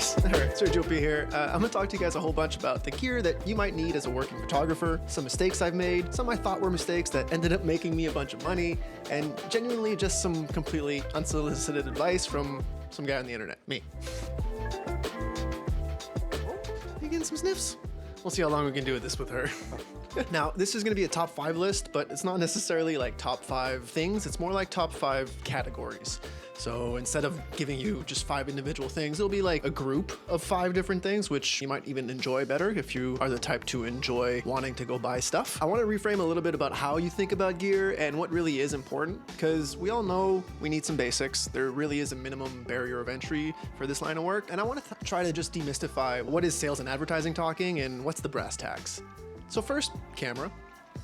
guys. Alright, Sergio P here. I'm gonna talk to you guys a whole bunch about the gear that you might need as a working photographer, some mistakes I've made, some I thought were mistakes that ended up making me a bunch of money, and genuinely just some completely unsolicited advice from some guy on the internet, me. You getting some sniffs? We'll see how long we can do this with her. Now, this is gonna be a top 5 list, but it's not necessarily like top 5 things, it's more like top 5 categories. So instead of giving you just 5 individual things, it'll be like a group of 5 different things, which you might even enjoy better if you are the type to enjoy wanting to go buy stuff. I want to reframe a little bit about how you think about gear and what really is important, because we all know we need some basics. There really is a minimum barrier of entry for this line of work, and I want to try to just demystify what is sales and advertising talking and what's the brass tacks. So first, camera.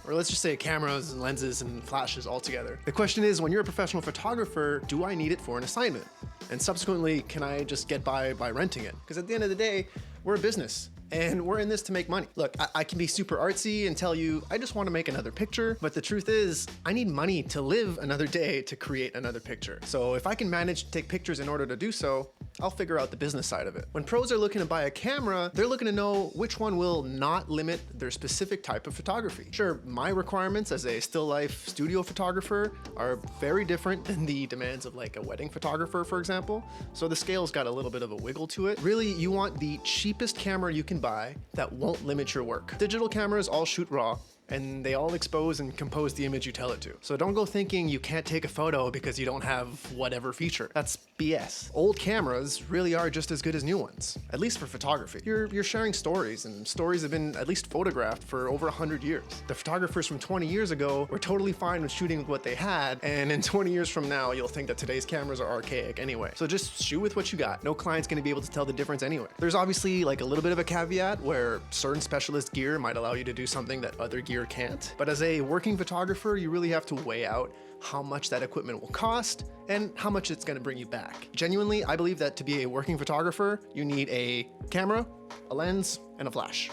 Or let's just say cameras and lenses and flashes all together. The question is, when you're a professional photographer, do I need it for an assignment? And subsequently, can I just get by renting it? Because at the end of the day, we're a business and we're in this to make money. Look, I can be super artsy and tell you, I just want to make another picture, but the truth is, I need money to live another day to create another picture. So if I can manage to take pictures in order to do so, I'll figure out the business side of it. When pros are looking to buy a camera, they're looking to know which one will not limit their specific type of photography. Sure, my requirements as a still life studio photographer are very different than the demands of like a wedding photographer, for example. So the scale's got a little bit of a wiggle to it. Really, you want the cheapest camera you can buy that won't limit your work. Digital cameras all shoot raw, and they all expose and compose the image you tell it to. So don't go thinking you can't take a photo because you don't have whatever feature. That's BS. Old cameras really are just as good as new ones, at least for photography. You're sharing stories, and stories have been at least photographed for over 100 years. The photographers from 20 years ago were totally fine with shooting with what they had, and in 20 years from now, you'll think that today's cameras are archaic anyway. So just shoot with what you got. No client's gonna be able to tell the difference anyway. There's obviously like a little bit of a caveat where certain specialist gear might allow you to do something that other gear can't. But as a working photographer, you really have to weigh out how much that equipment will cost and how much it's gonna bring you back. Genuinely, I believe that to be a working photographer, you need a camera, a lens, and a flash.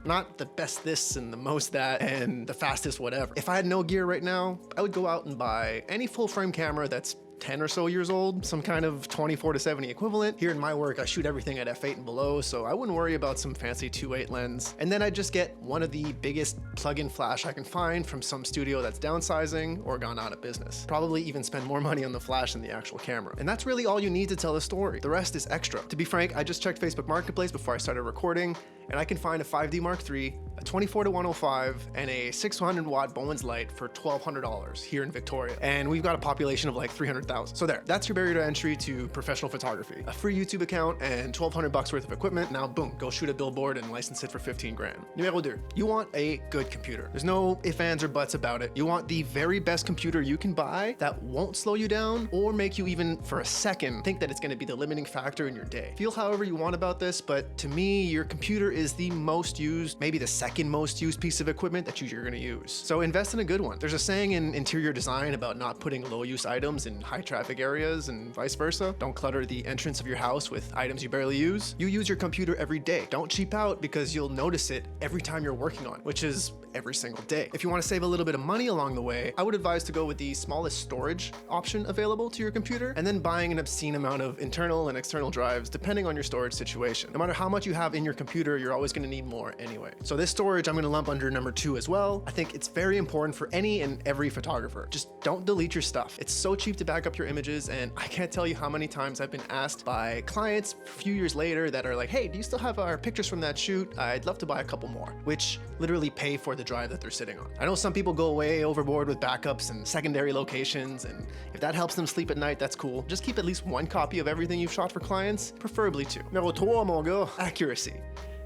Not the best this and the most that and the fastest whatever. If I had no gear right now, I would go out and buy any full frame camera that's 10 or so years old, some kind of 24-70 equivalent. Here in my work, I shoot everything at f8 and below, so I wouldn't worry about some fancy 2.8 lens. And then I'd just get one of the biggest plug-in flash I can find from some studio that's downsizing or gone out of business. Probably even spend more money on the flash than the actual camera. And that's really all you need to tell the story. The rest is extra. To be frank, I just checked Facebook Marketplace before I started recording, and I can find a 5D Mark III, a 24-105, and a 600 watt Bowens light for $1,200 here in Victoria. And we've got a population of like 300,000. So there, that's your barrier to entry to professional photography. A free YouTube account and $1,200 worth of equipment. Now boom, go shoot a billboard and license it for 15 grand. Numéro 2, you want a good computer. There's no ifs, ands, or buts about it. You want the very best computer you can buy that won't slow you down or make you even for a second think that it's gonna be the limiting factor in your day. Feel however you want about this, but to me, your computer is the most used, maybe the second most used piece of equipment that you're gonna use. So invest in a good one. There's a saying in interior design about not putting low use items in high traffic areas and vice versa. Don't clutter the entrance of your house with items you barely use. You use your computer every day. Don't cheap out because you'll notice it every time you're working on it, which is every single day. If you want to save a little bit of money along the way, I would advise to go with the smallest storage option available to your computer and then buying an obscene amount of internal and external drives depending on your storage situation. No matter how much you have in your computer, you're always going to need more anyway. So this storage I'm going to lump under number 2 as well. I think it's very important for any and every photographer. Just don't delete your stuff. It's so cheap to back up your images, and I can't tell you how many times I've been asked by clients a few years later that are like, hey, do you still have our pictures from that shoot? I'd love to buy a couple more, which literally pay for the drive that they're sitting on. I know some people go way overboard with backups and secondary locations, and if that helps them sleep at night, that's cool. Just keep at least one copy of everything you've shot for clients, preferably 2. Numéro 3, mon gars, accuracy.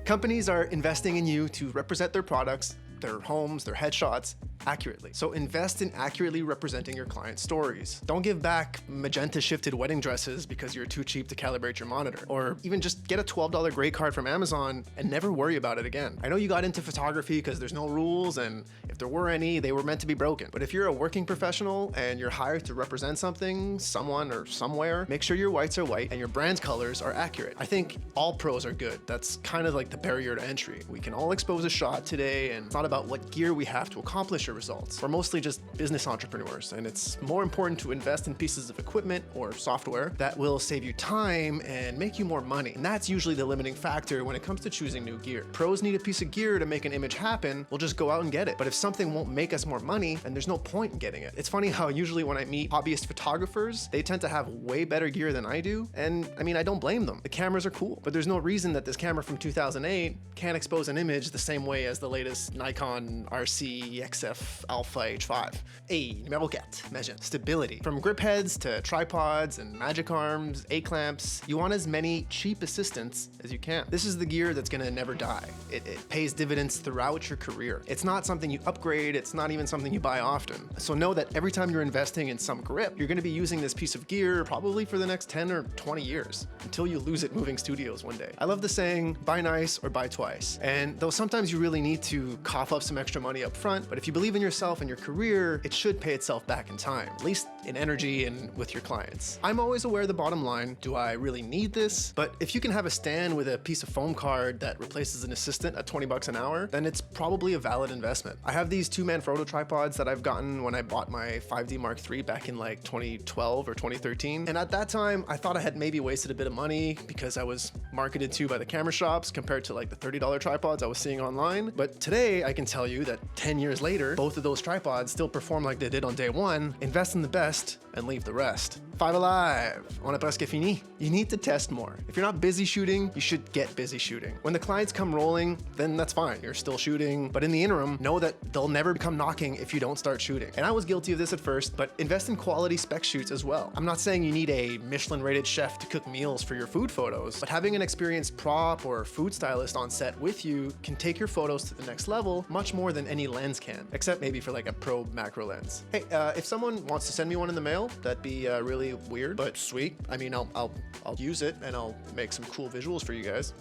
Companies are investing in you to represent their products, their homes, their headshots accurately. So invest in accurately representing your client's stories. Don't give back magenta shifted wedding dresses because you're too cheap to calibrate your monitor, or even just get a $12 gray card from Amazon and never worry about it again. I know you got into photography because there's no rules, and if there were any, they were meant to be broken. But if you're a working professional and you're hired to represent something, someone, or somewhere, make sure your whites are white and your brand's colors are accurate. I think all pros are good. That's kind of like the barrier to entry. We can all expose a shot today, and it's not about what gear we have to accomplish faster results. We're mostly just business entrepreneurs, and it's more important to invest in pieces of equipment or software that will save you time and make you more money. And that's usually the limiting factor when it comes to choosing new gear. Pros need a piece of gear to make an image happen, we'll just go out and get it. But if something won't make us more money, then there's no point in getting it. It's funny how usually when I meet hobbyist photographers, they tend to have way better gear than I do. And I mean, I don't blame them. The cameras are cool, but there's no reason that this camera from 2008 can't expose an image the same way as the latest Nikon RC XF Alpha H5. Hey, numéro 4, measure stability. From grip heads to tripods and magic arms, A-clamps, you want as many cheap assistants as you can. This is the gear that's gonna never die. It pays dividends throughout your career. It's not something you upgrade, it's not even something you buy often. So know that every time you're investing in some grip, you're gonna be using this piece of gear probably for the next 10 or 20 years, until you lose it moving studios one day. I love the saying, buy nice or buy twice. And though sometimes you really need to cough up some extra money up front, but if you believe in yourself and your career, it should pay itself back in time, at least in energy and with your clients. I'm always aware of the bottom line. Do I really need this? But if you can have a stand with a piece of foam card that replaces an assistant at 20 bucks an hour, then it's probably a valid investment. I have these two-man photo tripods that I've gotten when I bought my 5D Mark III back in like 2012 or 2013. And at that time, I thought I had maybe wasted a bit of money because I was marketed to by the camera shops compared to like the $30 tripods I was seeing online. But today I can tell you that 10 years later, both of those tripods still perform like they did on day one. Invest in the best and leave the rest. 5 Alive, on est presque fini. You need to test more. If you're not busy shooting, you should get busy shooting. When the clients come rolling, then that's fine, you're still shooting. But in the interim, know that they'll never come knocking if you don't start shooting. And I was guilty of this at first, but invest in quality spec shoots as well. I'm not saying you need a Michelin-rated chef to cook meals for your food photos, but having an experienced prop or food stylist on set with you can take your photos to the next level much more than any lens can, except maybe for like a pro macro lens. Hey, if someone wants to send me one in the mail, that'd be really weird, but sweet. I mean, I'll use it and I'll make some cool visuals for you guys.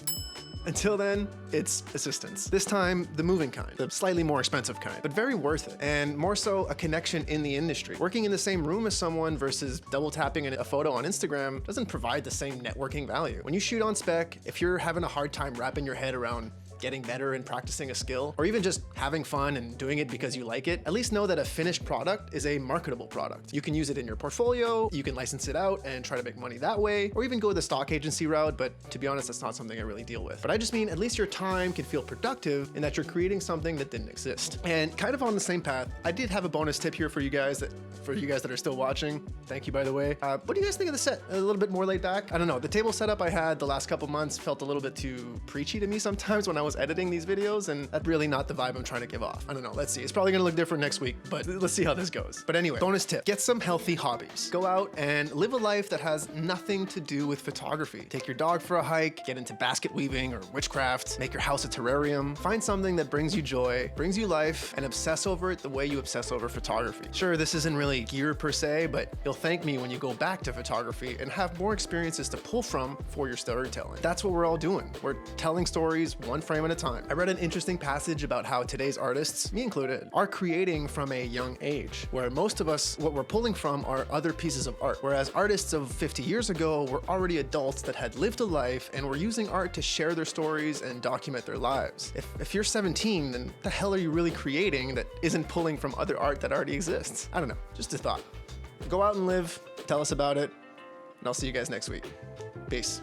Until then, it's assistance. This time, the moving kind, the slightly more expensive kind, but very worth it. And more so, a connection in the industry. Working in the same room as someone versus double tapping a photo on Instagram doesn't provide the same networking value. When you shoot on spec, if you're having a hard time wrapping your head around getting better and practicing a skill, or even just having fun and doing it because you like it, at least know that a finished product is a marketable product. You can use it in your portfolio, you can license it out and try to make money that way, or even go the stock agency route, but to be honest, that's not something I really deal with. But I just mean at least your time can feel productive in that you're creating something that didn't exist. And kind of on the same path, I did have a bonus tip here for you guys that are still watching. Thank you, by the way. What do you guys think of the set? A little bit more laid back? I don't know. The table setup I had the last couple months felt a little bit too preachy to me sometimes when I was editing these videos, and that's really not the vibe I'm trying to give off. I don't know. Let's see. It's probably gonna look different next week, but let's see how this goes. But anyway, bonus tip. Get some healthy hobbies. Go out and live a life that has nothing to do with photography. Take your dog for a hike, get into basket weaving or witchcraft, make your house a terrarium. Find something that brings you joy, brings you life, and obsess over it the way you obsess over photography. Sure, this isn't really gear per se, but you'll thank me when you go back to photography and have more experiences to pull from for your storytelling. That's what we're all doing. We're telling stories one frame at a time. I read an interesting passage about how today's artists, me included, are creating from a young age, where most of us, what we're pulling from are other pieces of art. Whereas artists of 50 years ago were already adults that had lived a life and were using art to share their stories and document their lives. If you're 17, then what the hell are you really creating that isn't pulling from other art that already exists? I don't know, just a thought. Go out and live, tell us about it, and I'll see you guys next week. Peace.